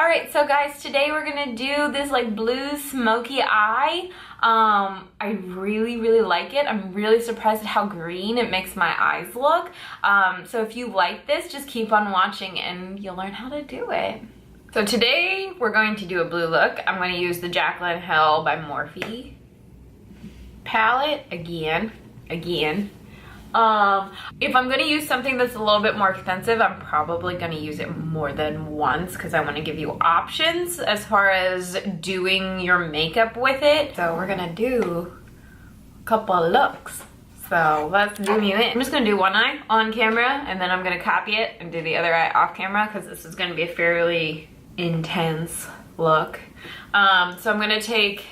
Alright, so guys, today we're gonna do this like blue smoky eye. I really like it. I'm really surprised at how green it makes my eyes look. So if you like this, just keep on watching and you'll learn how to do it. So today we're going to do a blue look. I'm going to use the Jaclyn X Morphe palette again. If I'm going to use something that's a little bit more expensive, I'm probably going to use it more than once because I want to give you options as far as doing your makeup with it. So we're going to do a couple of looks. So let's zoom you in. I'm just going to do one eye on camera and then I'm going to copy it and do the other eye off camera because this is going to be a fairly intense look. So I'm going to take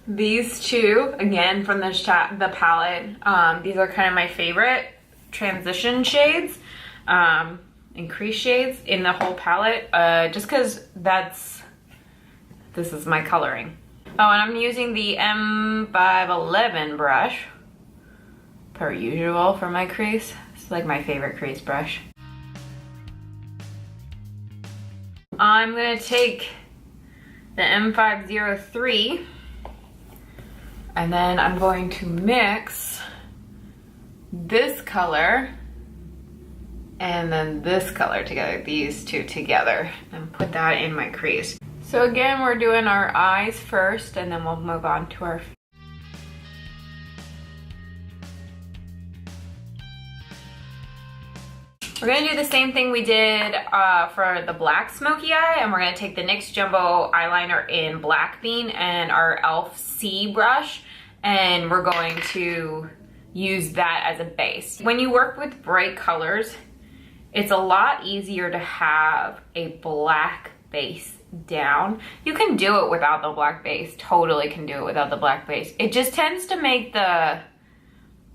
these two again from the palette. These are kind of my favorite transition shades, and crease shades in the whole palette, just because this is my coloring. Oh, and I'm using the M511 brush per usual for my crease. It's like my favorite crease brush. I'm gonna take the M503 and then I'm going to mix this color and then this color together, these two together, and put that in my crease. So again, we're doing our eyes first and then we'll move on to our face. We're gonna do the same thing we did for the black smoky eye, and we're gonna take the NYX Jumbo eyeliner in Black Bean and our e.l.f. C brush, and we're going to use that as a base. When you work with bright colors, it's a lot easier to have a black base down. You can do it without the black base, totally can do it without the black base. It just tends to make the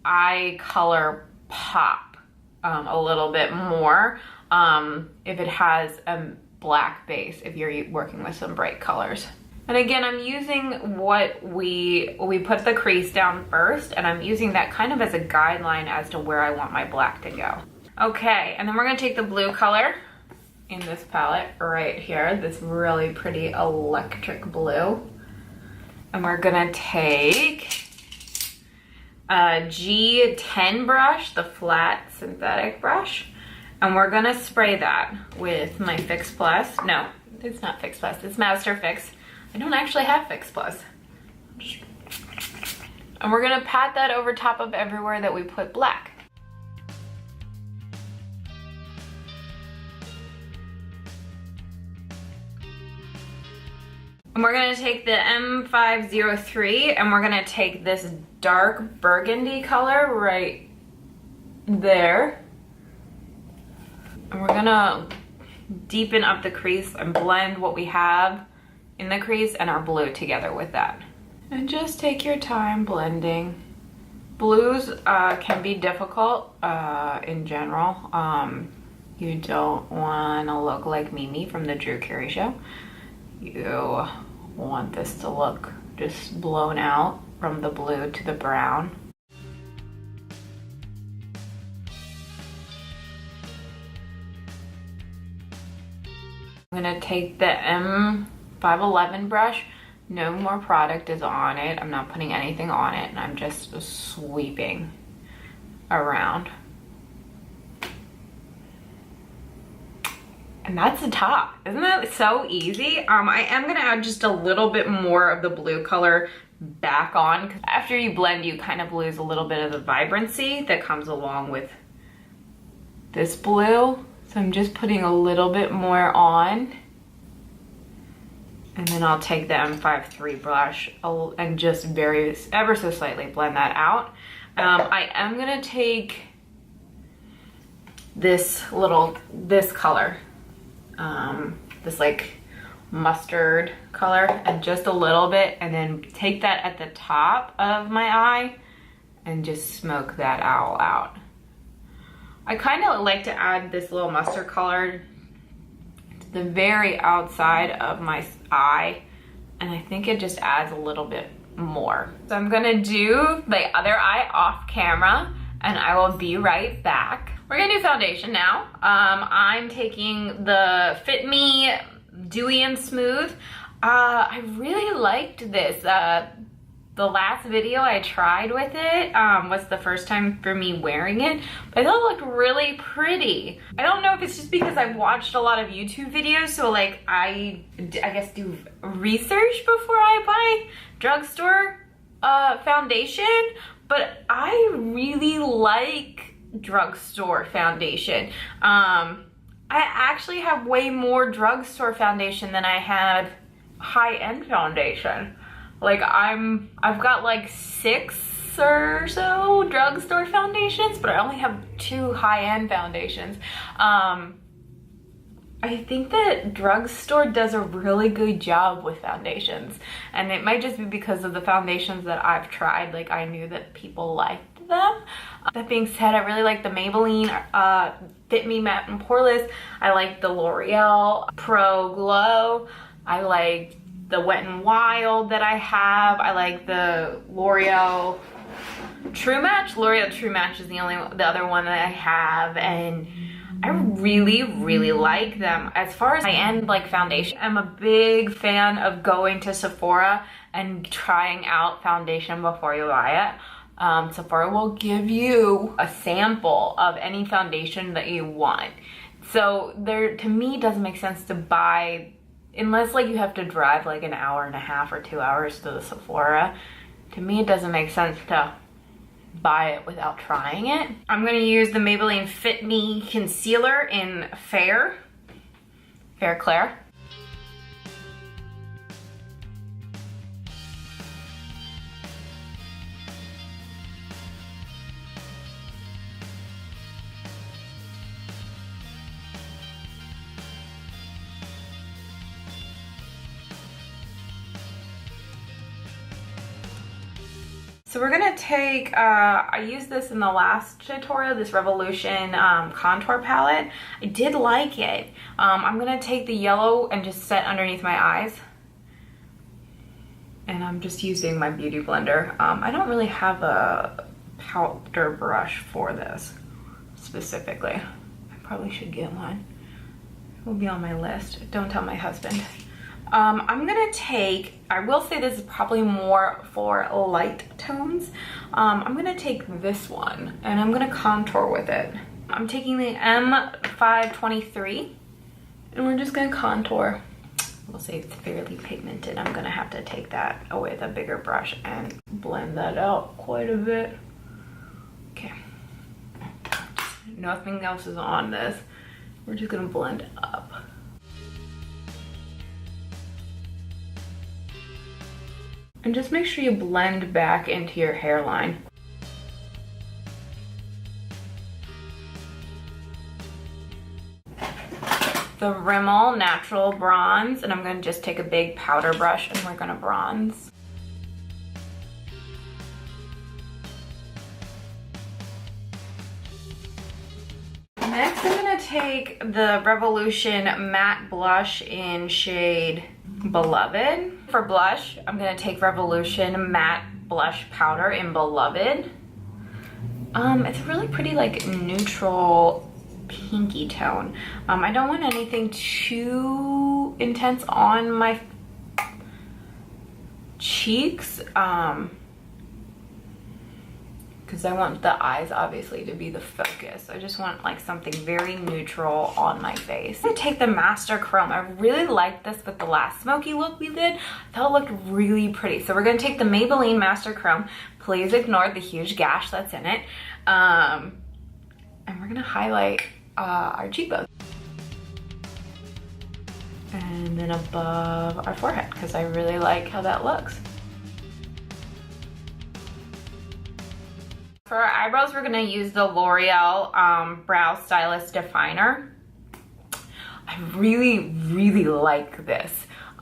eye color pop a little bit more if it has a black base, if you're working with some bright colors. And again, I'm using what we put the crease down first, and I'm using that kind of as a guideline as to where I want my black to go. Okay, and then we're gonna take the blue color in this palette right here, this really pretty electric blue, and we're gonna take a G10 brush, the flat synthetic brush, and we're gonna spray that with my Fix Plus. No, it's not Fix Plus, it's Master Fix. I don't actually have Fix Plus. And we're gonna pat that over top of everywhere that we put black. And we're gonna take the M503 and we're gonna take this dark burgundy color right there. And we're gonna deepen up the crease and blend what we have in the crease and our blue together with that. And just take your time blending. Blues can be difficult in general. You don't wanna look like Mimi from the Drew Carey Show. You want this to look just blown out from the blue to the brown. I'm gonna take the M511 brush. No more product is on it. I'm not putting anything on it, and I'm just sweeping around. And that's the top. Isn't that so easy? I am gonna add just a little bit more of the blue color back on. After you blend, you kind of lose a little bit of the vibrancy that comes along with this blue. So I'm just putting a little bit more on. And then I'll take the M53 brush and just ever so slightly blend that out. I am gonna take this color. This like mustard color, and just a little bit, and then take that at the top of my eye and just smoke that all out. I kind of like to add this little mustard color to the very outside of my eye, and I think it just adds a little bit more. So I'm gonna do the other eye off camera, and I will be right back. We're gonna do foundation now. I'm taking the Fit Me Dewy and Smooth. I really liked this. The last video I tried with it was the first time for me wearing it, but I thought it looked really pretty. I don't know if it's just because I've watched a lot of YouTube videos, so like I guess do research before I buy drugstore foundation, but I really like drugstore foundation. I actually have way more drugstore foundation than I have high-end foundation. Like I've got like 6 or so drugstore foundations, but I only have 2 high-end foundations. I think that drugstore does a really good job with foundations, and it might just be because of the foundations that I've tried. Like I knew that people liked them. That being said, I really like the Maybelline Fit Me Matte and Poreless. I like the L'Oreal Pro Glow. I like the Wet n Wild that I have. I like the L'Oreal True Match. L'Oreal True Match is the other one that I have, and I really like them. As far as high-end like foundation, I'm a big fan of going to Sephora and trying out foundation before you buy it. Sephora will give you a sample of any foundation that you want. So to me, it doesn't make sense to buy, unless like you have to drive like an hour and a half or 2 hours to the Sephora. To me, it doesn't make sense to buy it without trying it. I'm gonna use the Maybelline Fit Me Concealer in Fair Clair. So we're gonna take, I used this in the last tutorial, this Revolution contour palette. I did like it. I'm gonna take the yellow and just set underneath my eyes. And I'm just using my beauty blender. I don't really have a powder brush for this specifically. I probably should get one. It will be on my list. Don't tell my husband. I'm gonna take, I will say this is probably more for light tones. I'm gonna take this one and I'm gonna contour with it. I'm taking the M523 and we're just gonna contour. We'll say it's fairly pigmented. I'm gonna have to take that away with a bigger brush and blend that out quite a bit. Okay. Nothing else is on this. We're just gonna blend up. And just make sure you blend back into your hairline. The Rimmel Natural Bronze, and I'm gonna just take a big powder brush and we're gonna bronze. Next, I'm gonna take the Revolution Matte Blush in shade Beloved. For blush, I'm gonna take Revolution Matte Blush Powder in Beloved. It's a really pretty like neutral pinky tone. I don't want anything too intense on my cheeks, because I want the eyes obviously to be the focus. I just want like something very neutral on my face. I'm gonna take the Master Chrome. I really liked this with the last Smokey look we did. I thought it looked really pretty. So we're gonna take the Maybelline Master Chrome. Please ignore the huge gash that's in it. And we're gonna highlight our cheekbones. And then above our forehead, because I really like how that looks. For our eyebrows, we're gonna use the L'Oreal Brow Stylist Definer. I really like this.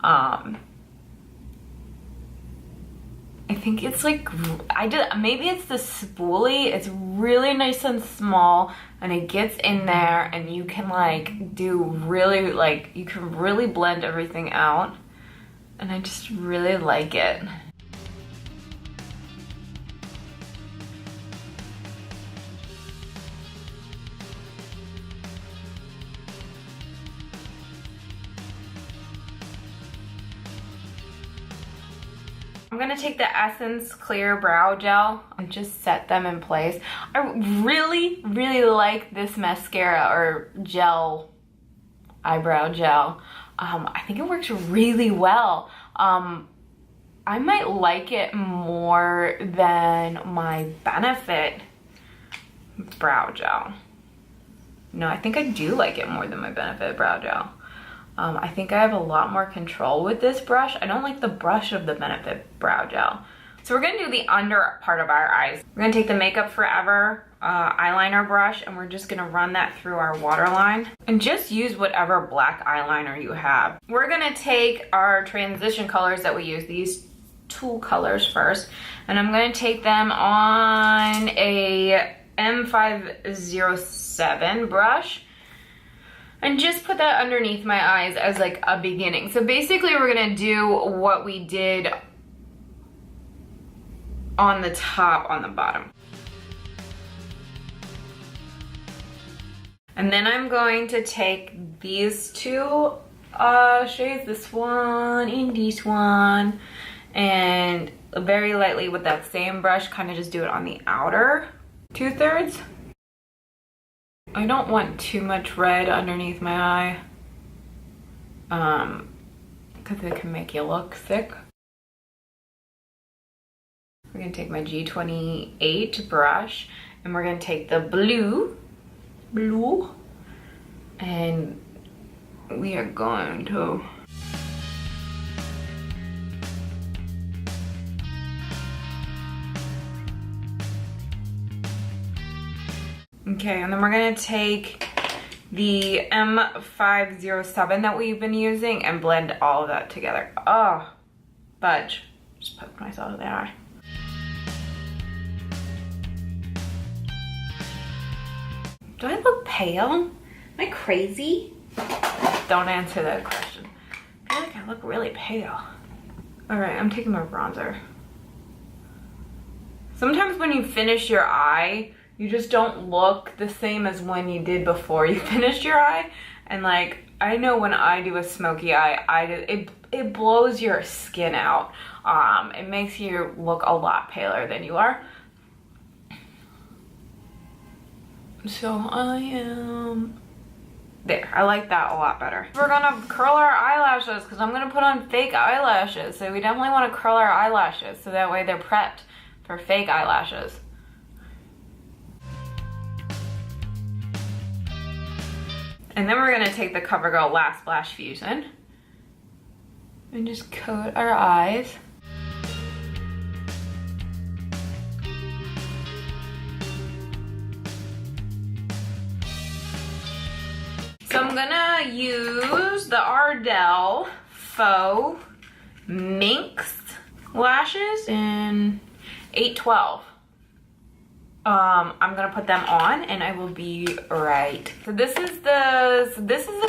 I think it's like, maybe it's the spoolie. It's really nice and small and it gets in there and you can like do really like, you can really blend everything out. And I just really like it. I'm gonna take the Essence Clear Brow Gel and just set them in place. I really, really like this mascara or gel, eyebrow gel. I think it works really well. I might like it more than my Benefit brow gel. No, I think I do like it more than my Benefit brow gel. I think I have a lot more control with this brush. I don't like the brush of the Benefit brow gel. So we're gonna do the under part of our eyes. We're gonna take the Makeup Forever eyeliner brush and we're just gonna run that through our waterline. And just use whatever black eyeliner you have. We're gonna take our transition colors that we use, these two colors first, and I'm gonna take them on a M507 brush and just put that underneath my eyes as like a beginning. So basically we're gonna do what we did on the top, on the bottom. And then I'm going to take these two shades, this one and this one, and very lightly with that same brush, kind of just do it on the outer 2/3. I don't want too much red underneath my eye, because it can make you look thick. We're gonna take my G28 brush and we're gonna take the blue, and we are going to okay, and then we're gonna take the M507 that we've been using and blend all of that together. Oh, fudge. Just poked myself in the eye. Do I look pale? Am I crazy? Don't answer that question. I feel like I look really pale. All right, I'm taking my bronzer. Sometimes when you finish your eye, you just don't look the same as when you did before you finished your eye. And like, I know when I do a smoky eye, it blows your skin out. It makes you look a lot paler than you are. So I am there. I like that a lot better. We're gonna curl our eyelashes because I'm gonna put on fake eyelashes. So we definitely want to curl our eyelashes so that way they're prepped for fake eyelashes. And then we're gonna take the CoverGirl Lash Splash Fusion and just coat our eyes. So I'm gonna use the Ardell Faux Minx lashes in 812. I'm gonna put them on and I will be right. So this is the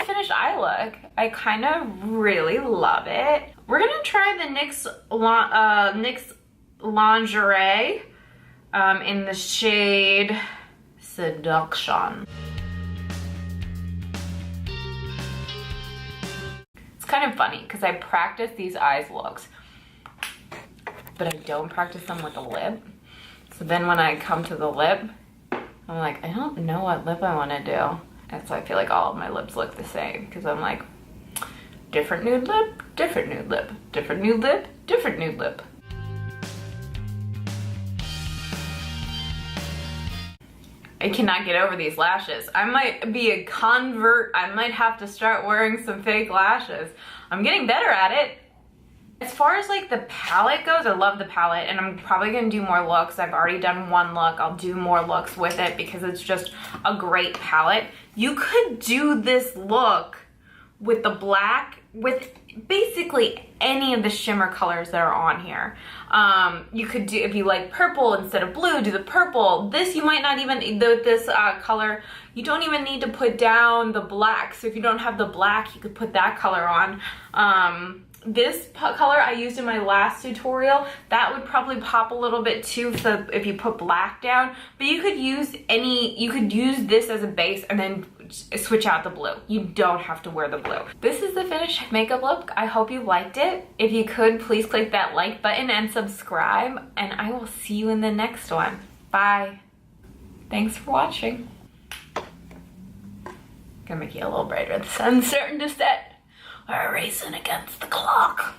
finished eye look. I kind of really love it. We're gonna try the NYX Lingerie in the shade Seduction. It's kind of funny because I practice these eyes looks, but I don't practice them with the lip. So then when I come to the lip, I'm like, I don't know what lip I want to do. And so I feel like all of my lips look the same because I'm like, different nude lip, different nude lip, different nude lip, different nude lip. I cannot get over these lashes. I might be a convert. I might have to start wearing some fake lashes. I'm getting better at it. As far as like the palette goes, I love the palette and I'm probably gonna do more looks. I've already done one look. I'll do more looks with it because it's just a great palette. You could do this look with the black, with basically any of the shimmer colors that are on here. You could do, if you like purple instead of blue, do the purple. This you might not even, this color, you don't even need to put down the black. So if you don't have the black, you could put that color on. this color I used in my last tutorial. That would probably pop a little bit too, so if you put black down, but you could use this as a base and then switch out the blue. You don't have to wear the blue. This is the finished makeup look. I hope you liked it. If you could, please click that like button and subscribe, and I will see you in the next one. Bye. Thanks for watching. Gonna make you a little brighter. The sun's starting to set. We're racing against the clock.